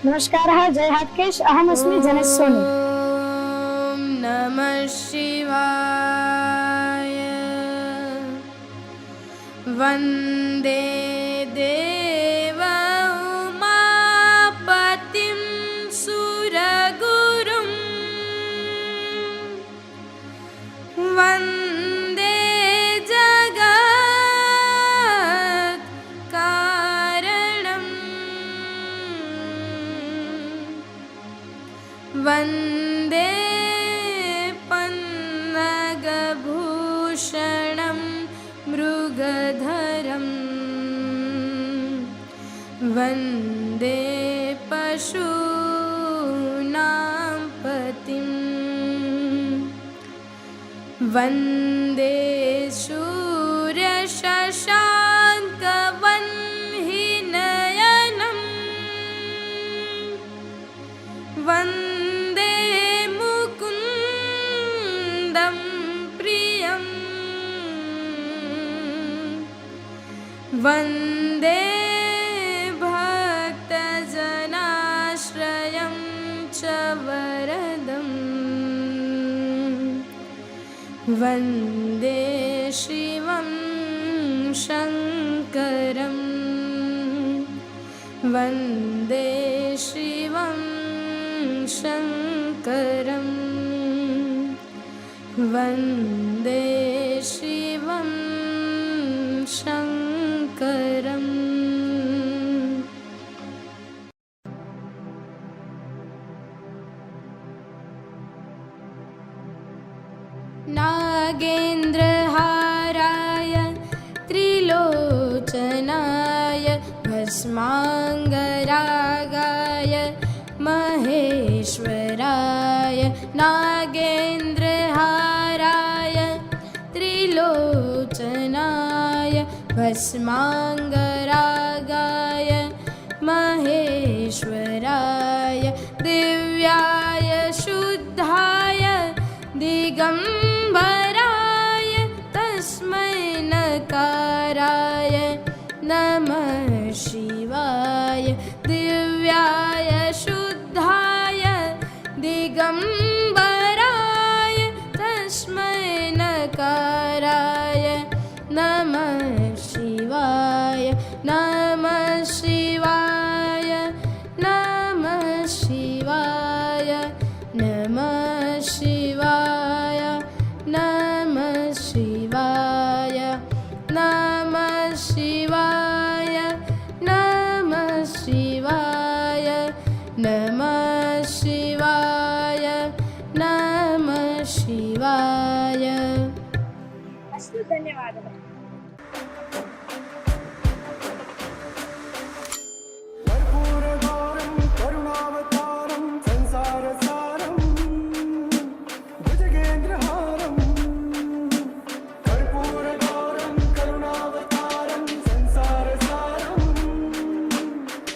नमस्कारः, जय हाटकेश, अहमस्मि जनेश सोनी। ॐ नमः शिवाय। वन्दे देव उमापतिं सुरगुरुं। वन्दे जगत्कारणं। वन्दे पन्नगभूषणं मृगधरं। वन्दे पशूनां पतिं। वन्दे सूर्यशशाङ्कवह्निनयनं। वन्दे मुकुन्दं प्रियं। वन्दे भक्तजनाश्रयं च वरदम्। वन्दे शिवं शङ्करं। वन्दे शिवं शङ्करं। वन्दे शिवं शङ्करम्। नागेन्द्रहाराय त्रिलोचनाय भस्माङ्गरागाय महेश्वराय। नागेन्द्रहाराय त्रिलोचनाय भस्माङ्गरागाय महेश्वराय। दिव्याय शुद्धाय दिगम्बराय तस्मै नकाराय नमः शिवाय। दिव्याय शुद्धाय दिगम्बराय तस्मै नकाराय नमः शिवाय। नमः शिवाय। नमः शिवाय। नमः शिवाय। नमः शिवाय। नमः शिवाय। नमः शिवाय। नमः शिवाय। नमः शिवाय। अस्तु, धन्यवादः। कर्पूरगौरं करुणावतारं संसारसारं भुजगेन्द्रहारं। कर्पूरगौरं करुणावतारं संसारसारं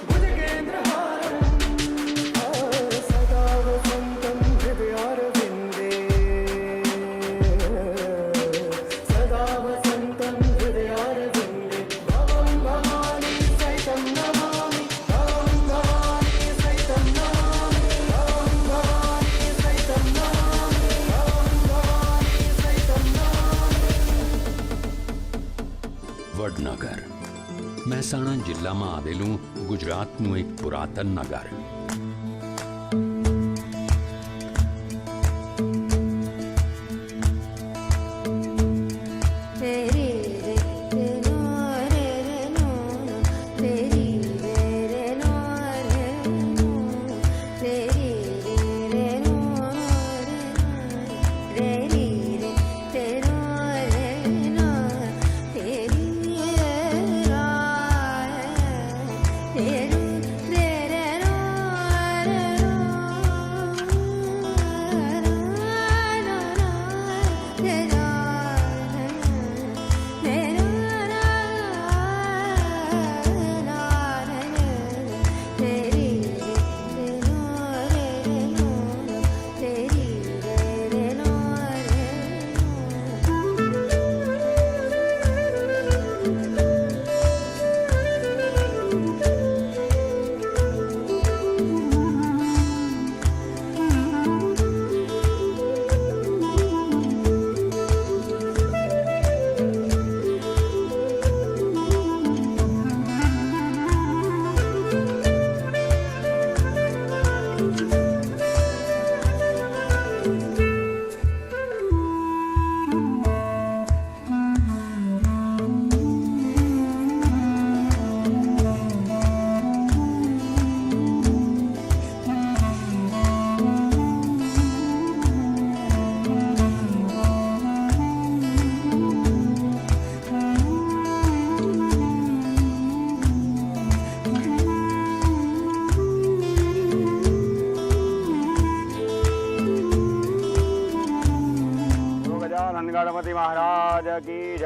भुजगेन्द्रहारं। सदा वसन्तं हृदयारविन्दे। सदा वसन्तं हृदयारविन्दे। भवं भवानी सहितं नमामि। भवं भवानी सहितं नमामि। भवं भवानी सहितं नमामि। भवं भवानी सहितं नमामि। વડનગર મહેસાણા જિલ્લામાં આવેલું ગુજરાતનું એક પુરાતન નગર.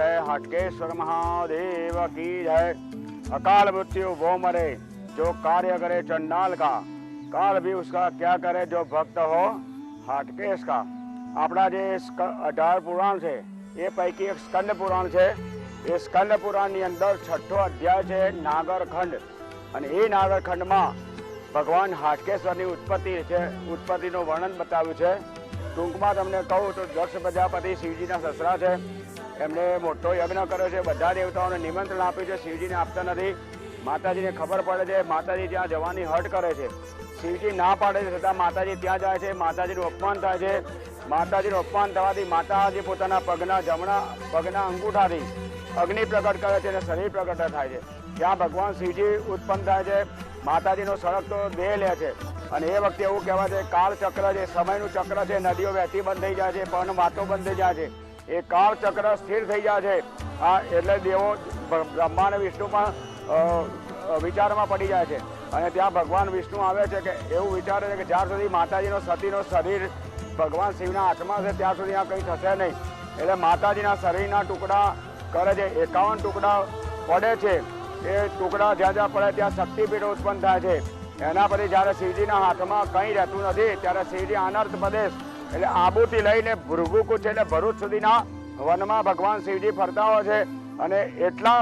जय, हाटकेश्वर महादेव की जय। अकाल मृत्यु वो मरे जो कार्य करे चंडाल का, काल भी उसका क्या करे जो भक्त हो हाटकेश का। આપણા જે 18 પુરાણ છે એ પૈકી એક સ્કંદ પુરાણ છે। એ સ્કંદ પુરાણની અંદર 6ઠો અધ્યાય છે નાગરખંડ, અને એ નાગરખંડમાં ભગવાન હાટકેશ્વરની ઉત્પત્તિ છે, ઉત્પત્તિનું વર્ણન બતાવ્યું છે। ટૂંકમાં તમને કહું તો દક્ષ પ્રજાપતિ શિવજીના સસરા છે, એમણે મોટો યજ્ઞ કર્યો છે, બધા દેવતાઓને નિમંત્રણ આપ્યું છે, શિવજીને આપતા નથી। માતાજીને ખબર પડે છે, માતાજી ત્યાં જવાની હટ કરે છે, શિવજી ના પાડે છે છતાં માતાજી ત્યાં જાય છે, માતાજીનું અપમાન થાય છે। માતાજીનું અપમાન થવાથી માતાજી પોતાના જમણા પગના અંગૂઠાથી અગ્નિ પ્રગટ કરે છે અને શરીર પ્રગટ થાય છે। ત્યાં ભગવાન શિવજી ઉત્પન્ન થાય છે, માતાજીનો સળગતો દેહ લે છે, અને એ વખતે એવું કહેવાય છે કાળ ચક્ર છે, સમયનું ચક્ર છે, નદીઓ વહેતી બંધ થઈ જાય છે, પણ વાતો બંધ થઈ જાય છે, એ કાળ ચક્ર સ્થિર થઈ જાય છે। આ એટલે દેવો બ્રહ્મા અને વિષ્ણુ પણ વિચારમાં પડી જાય છે, અને ત્યાં ભગવાન વિષ્ણુ આવે છે કે એવું વિચારે છે કે જ્યાં સુધી માતાજીનો સતીનો શરીર ભગવાન શિવના હાથમાં છે ત્યાં સુધી આ કંઈ થશે નહીં। એટલે માતાજીના શરીરના ટુકડા કરે છે, 51 ટુકડા પડે છે। એ ટુકડા જ્યાં જ્યાં પડે ત્યાં શક્તિપીઠ ઉત્પન્ન થાય છે। એના પછી જ્યારે શિવજીના હાથમાં કંઈ રહેતું નથી ત્યારે શિવજી અનર્થ પ્રદેશ એટલે આબુથી લઈને ભૃગુકુચ એટલે ભરૂચ સુધીના વનમાં ભગવાન શિવજી ફરતા હોય છે, અને એટલા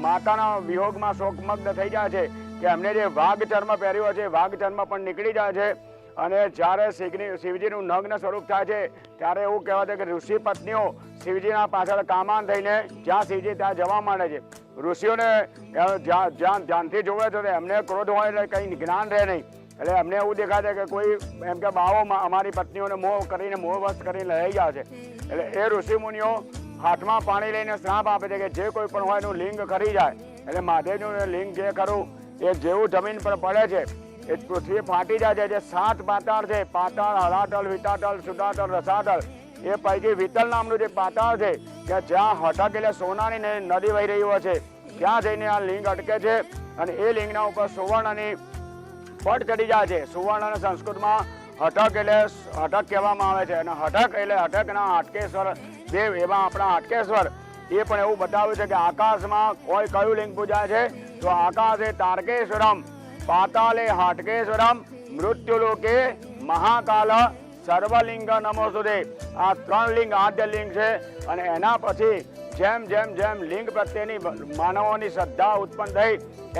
માતાના વિયોગમાં શોકમગ્ન થઈ જાય છે કે એમને જે વાઘ ચર્મ પહેર્યું હોય છે વાઘ ચર્મ પણ નીકળી જાય છે। અને જ્યારે શિવજીનું નગ્ન સ્વરૂપ થાય છે ત્યારે એવું કહેવાય છે કે ઋષિ પત્નીઓ શિવજીના પાછળ કામાન થઈને જ્યાં શિવજી ત્યાં જવા માંડે છે। ઋષિઓને જ્યાં ધ્યાનથી જોવે છે એમને ક્રોધ હોય એટલે કંઈ જ્ઞાન રહે નહીં, એટલે એમને એવું દેખાય છે કે કોઈ એમ કે બાવો અમારી પત્નીઓને મોહ કરીને મોહવશ કરીને લઈ જાય છે। એટલે એ ઋષિ મુનિઓ હાથમાં પાણી લઈને શ્રાપ આપે છે કે જે કોઈ પણ હોય એનું લિંગ ખરી જાય। એટલે મહાદેવનું લિંગ જે ખરું એ જેવું જમીન પર પડે છે એ પૃથ્વી ફાટી જાય છે। જે 7 પાતાળ છે, પાતાળ, હળાટલ, વિતાટલ, સુદાટલ, રસાટલ, એ પૈકી વિતલ નામનું જે પાતાળ છે કે જ્યાં હઠક એટલે સોનાની નદી વહી રહી હોય છે ત્યાં જઈને આ લિંગ અટકે છે, અને એ લિંગના ઉપર સુવર્ણની પટ ચડી જાય છે। સુવર્ણના સંસ્કૃતમાં હઠક એટલે હઠક કહેવામાં આવે છે, અને હઠક એટલે હઠકના હાટકેશ્વર દેવ એવા આપણા હાટકેશ્વર એ પણ એવું બતાવ્યું છે કે આકાશમાં કોઈ કયું લિંગ પૂજાય છે તો આકાશે તારકેશ્વરમ, પાતાલે હાટકેશ્વરમ, મૃત્યુલોકે મહાકાલ, સર્વલિંગ નમોસ્તુતે। આ 3 લિંગ આદ્ય લિંગ છે, અને એના પછી જેમ જેમ જેમ લિંગ પ્રત્યેની માનવોની શ્રદ્ધા ઉત્પન્ન થઈ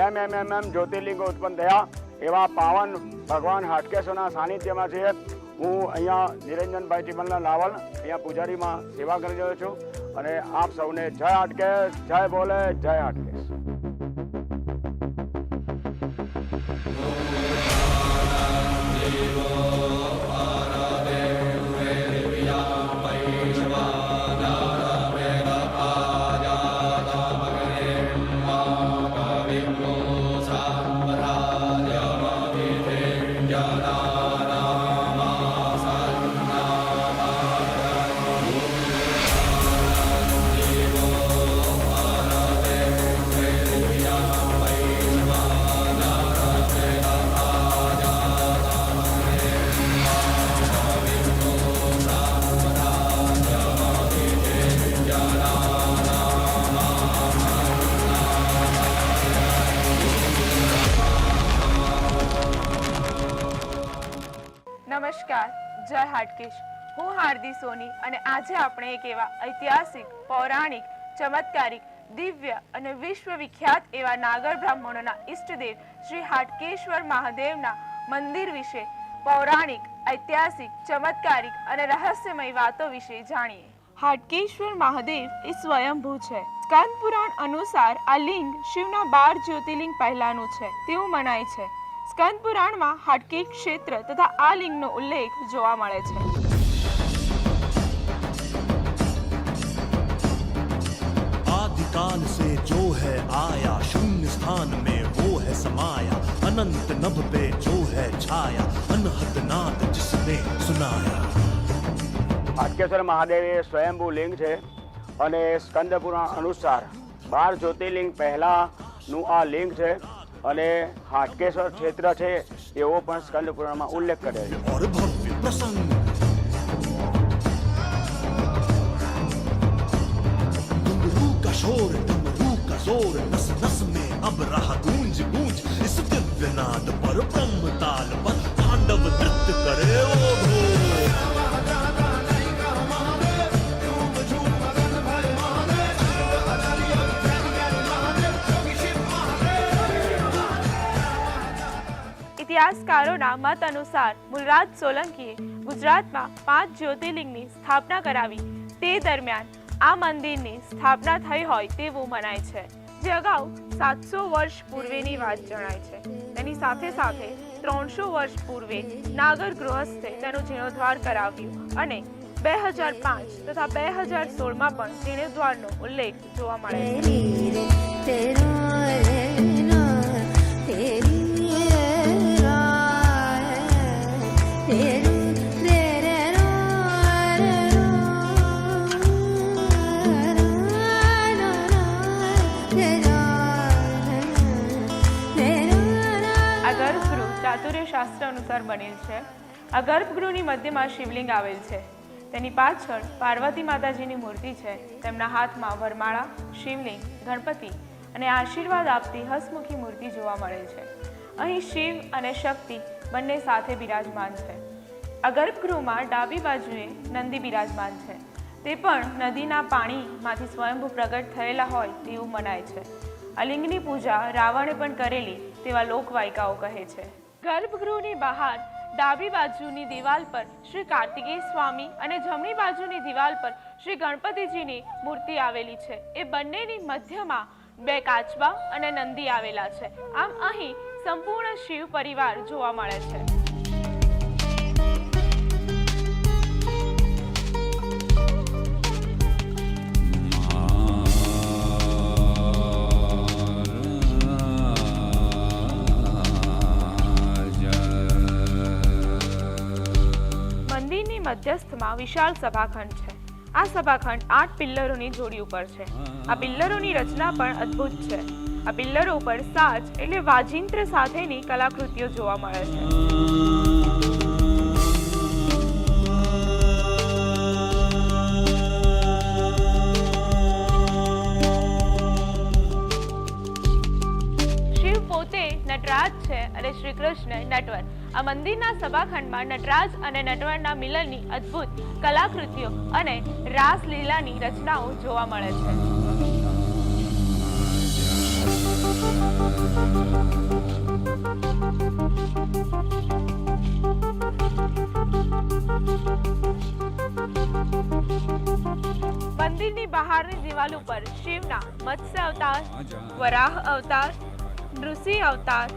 એમ એમ એમ એમ જ્યોતિર્લિંગો ઉત્પન્ન થયા। એવા પાવન ભગવાન હાટકેશ્વરના સાનિધ્યમાં છે। હું અહીંયા નિરંજનભાઈ ચિમલના લાવલ અહીંયા પૂજારીમાં સેવા કરી રહ્યો છું, અને આપ સૌને જય હાટકેશ, જય બોલે, જય હાટકેશ। નમસ્કાર, જય હાટકેશ। હું હાર્દી સોની, અને આજે આપણે એક એવા ઐતિહાસિક, પૌરાણિક, ચમત્કારિક, દિવ્ય અને વિશ્વ વિખ્યાત એવા નાગર બ્રાહ્મણોના ઈષ્ટદેવ શ્રી હાટકેશ્વર મહાદેવના મંદિર વિશે પૌરાણિક, ઐતિહાસિક, ચમત્કારિક અને રહસ્યમય વાતો વિશે જાણીએ। હાટકેશ્વર મહાદેવ એ સ્વયંભૂ છે। સ્કંદ પુરાણ અનુસાર આ લિંગ શિવના 12 જ્યોતિર્લિંગ પહેલાનું છે તેવું મનાય છે। સ્કંદ પુરાણમાં હાટકેશ ક્ષેત્ર તથા આ લિંગનો ઉલ્લેખ જોવા મળે છે। आदिकाल से जो है आया, शून्य स्थान में वो है समाया, अनंत नभ पे जो है छाया, अनहद नाद जिसने सुनाया। હાટકેશ્વર મહાદેવ એ સ્વયંભૂ લિંગ છે, અને સ્કંદ પુરાણ અનુસાર 12 જ્યોતિર્લિંગ પહેલાનું આ લિંગ છે, અને હાટકેશ્વર ક્ષેત્ર છે એવો પણ સ્કંદ પુરાણમાં ઉલ્લેખ કરેલો છે। और भव्य प्रसंग का शोर डमरू का जोर नस नस में अब रहा गूंज गूंज इस दिव्य नाद पर ब्रह्म ताल पर तांडव नृत्य करे ओ घोर ઇતિહાસકારોના મત અનુસાર મૂલરાજ સોલંકીએ ગુજરાતમાં 5 જ્યોતિર્લિંગની સ્થાપના કરાવી તે દરમિયાન આ મંદિરની સ્થાપના થઈ હોય તેવું મનાય છે, જે અગાઉ 700 વર્ષ પૂર્વેની વાત જણાય છે. તેની સાથે સાથે 300 વર્ષ પૂર્વે નાગર ગૃહસ્થે તેનું જીર્ણોદ્ધાર કરાવ્યું અને 2005 તથા 2016માં પણ જીર્ણોદ્ધારનો ઉલ્લેખ જોવા મળે છે. શાસ્ત્ર અનુસાર બનેલ છે. આ ગર્ભગૃહની મધ્યમાં શિવલિંગ આવેલ છે. તેની પાછળ પાર્વતી માતાજીની મૂર્તિ છે. તેમના હાથમાં વરમાળા, શિવલિંગ, ગણપતિ અને આશીર્વાદ આપતી હસમુખી મૂર્તિ જોવા મળે છે. અહીં શિવ અને શક્તિ બંને સાથે બિરાજમાન છે. આ ગર્ભગૃહમાં ડાબી બાજુએ નંદી બિરાજમાન છે. તે પણ નદીના પાણીમાંથી સ્વયંભૂ પ્રગટ થયેલા હોય તેવું મનાય છે. આ લિંગની પૂજા રાવણે પણ કરેલી તેવા લોકવાયકાઓ કહે છે. ગર્ભગૃહની બહાર ડાબી બાજુની દિવાલ પર શ્રી કાર્તિકેય સ્વામી અને જમણી બાજુની દિવાલ પર શ્રી ગણપતિજીની મૂર્તિ આવેલી છે. એ બંનેની મધ્યમાં 2 કાચબા અને નંદી આવેલા છે. આમ અહીં સંપૂર્ણ શિવ પરિવાર જોવા મળે છે. મંદિરની મધ્યસ્થમાં વિશાળ સભાખંડ છે. આ સભાખંડ 8 પિલ્લરોની જોડી ઉપર છે. આ પિલ્લરોની રચના પણ અદ્ભુત છે. આ પિલ્લરો ઉપર સાજ એટલે વાજિંત્ર સાથેની કલાકૃતિઓ જોવા મળે છે. શિવ પોતે નટરાજ છે અને શ્રી કૃષ્ણ નટવર. આ મંદિરના સભાખંડમાં નટરાજ અને નટવરના મિલનની અદ્ભુત કલાકૃતિઓ અને રાસલીલાની રચનાઓ જોવા મળે છે. મંદિરની બહારની દિવાલ ઉપર શિવના મત્સ્ય અવતાર, વરાહ અવતાર, નૃસિંહ અવતાર,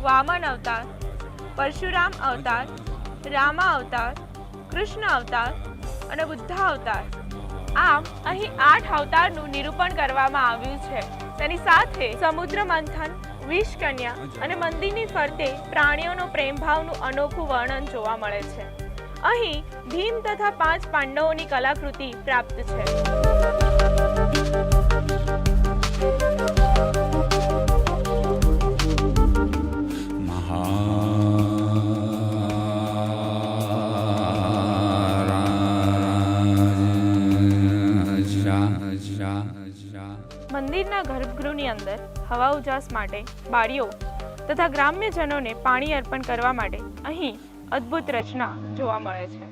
વામન અવતાર, પરશુરામ અવતાર, રામા અવતાર, કૃષ્ણ અવતાર અને બુદ્ધ અવતાર, આમ અહીં 8 અવતારનું નિરૂપણ કરવામાં આવ્યું છે. તેની સાથે સમુદ્ર મંથન, વિષકન્યા અને મંદિરની ફરતે પ્રાણીઓનો પ્રેમભાવનું અનોખું વર્ણન જોવા મળે છે. અહીં ભીમ તથા 5 પાંડવોની કલાકૃતિ પ્રાપ્ત છે. મંદિરના ગર્ભગૃહની અંદર હવા ઉજાસ માટે બારીઓ તથા ગ્રામ્યજનોને પાણી અર્પણ કરવા માટે અહીં અદ્ભુત રચના જોવા મળે છે.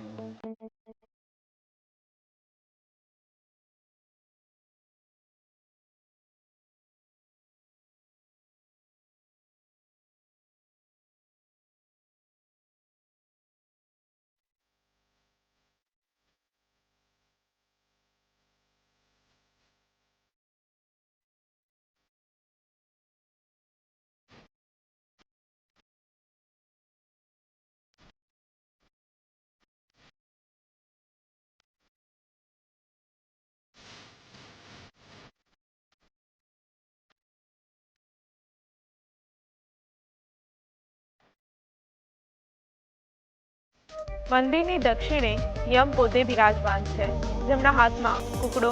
મંદિરની દક્ષિણે યમ પોતે બિરાજમાન છે, જેમના હાથમાં કુકડો,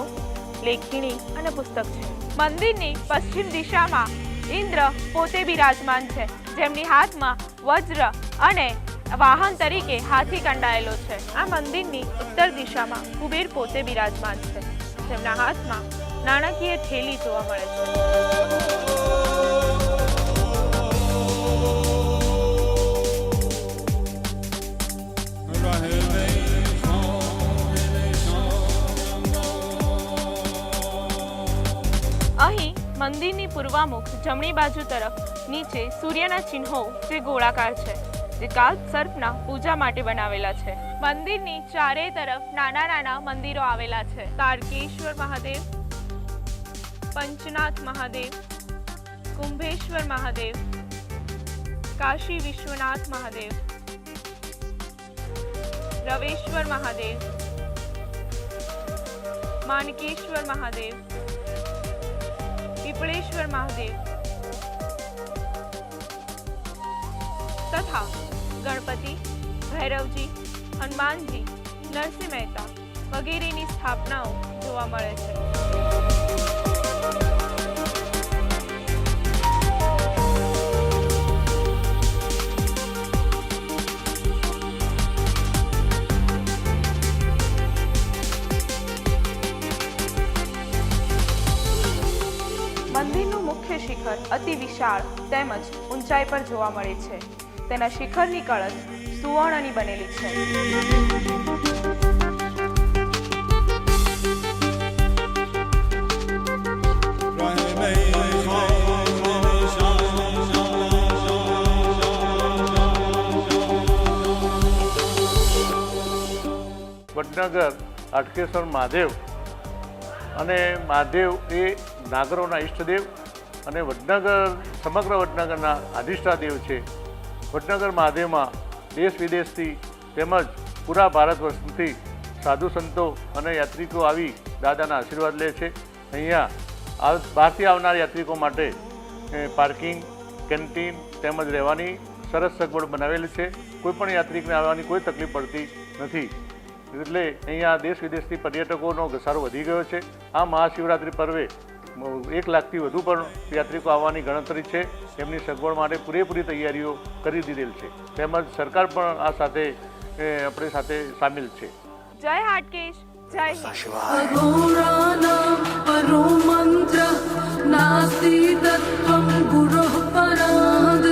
લેખીણી અને પુસ્તક છે. મંદિરની પશ્ચિમ દિશામાં ઇન્દ્ર પોતે બિરાજમાન છે, જેમની હાથમાં વજ્ર અને વાહન તરીકે હાથી કંડાયેલો છે. આ મંદિરની ઉત્તર દિશામાં કુબેર પોતે બિરાજમાન છે, જેમના હાથમાં નાણાકીય થેલી જોવા મળે છે। અહીં મંદિરની પૂર્વામુખ જમણી બાજુ તરફ નીચે સૂર્યના ચિહ્નો જે ગોળાકાર છે, જે કાલ્પ સર્પના પૂજા માટે બનાવેલા છે। મંદિરની ચારે તરફ નાના નાના મંદિરો આવેલા છે। તારકેશ્વર મહાદેવ, પંચનાથ મહાદેવ, કુંભેશ્વર મહાદેવ, કાશી વિશ્વનાથ મહાદેવ, રવેશ્વર મહાદેવ, માનકેશ્વર મહાદેવ, પીપળેશ્વર મહાદેવ તથા ગણપતિ, ભૈરવજી, હનુમાનજી, નરસિંહ મહેતા વગેરેની સ્થાપનાઓ જોવા મળે છે। મંદિરનું મુખ્ય શિખર અતિ વિશાળ તેમજ ઊંચાઈ પર જોવા મળે છે। તેના શિખરની કળશ સુવર્ણની બનેલી છે। વડનગર હાટકેશ્વર મહાદેવ અને મહાદેવ એ નાગરોના ઈષ્ટદેવ અને વડનગર સમગ્ર વડનગરના અધિષ્ઠાદેવ છે। વડનગર મહાદેવમાં દેશ વિદેશથી તેમજ પૂરા ભારત વર્ષથી સાધુ સંતો અને યાત્રિકો આવી દાદાના આશીર્વાદ લે છે। અહીંયા બહારથી આવનાર યાત્રિકો માટે પાર્કિંગ, કેન્ટીન તેમજ રહેવાની સરસ સગવડ બનાવેલી છે। કોઈપણ યાત્રિકને આવવાની કોઈ તકલીફ પડતી નથી। એટલે અહીંયા દેશ વિદેશથી પર્યટકોનો ઘસારો વધી ગયો છે। આ મહાશિવરાત્રિ પર્વે 1 લાખથી વધુ પણ યાત્રિકો આવવાની ગણતરી છે। તેમની સગવડ માટે પૂરેપૂરી તૈયારીઓ કરી દીધેલ છે, તેમજ સરકાર પણ આ સાથે આપણી સાથે સામેલ છે। જય હાટકેશ, જય હિન્દ। अघोराणां परो मन्त्र नास्ति तत्त्वं गुरोः पराद्।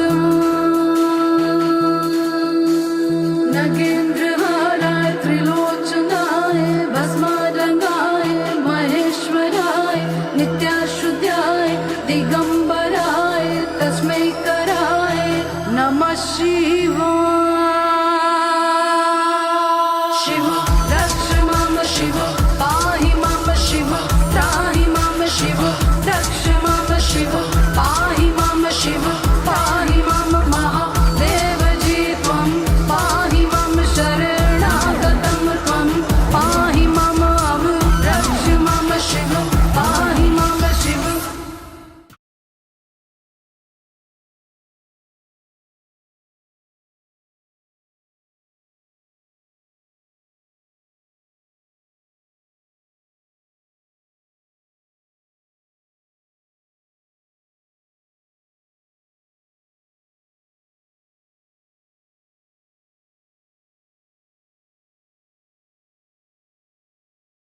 नगेन्द्रहाराय त्रिलोचनाय भस्मारंगाय महेश्वराय नित्याशुद्धाय दिगंबराय तस्मै कराय नमः शिवाय। शिवा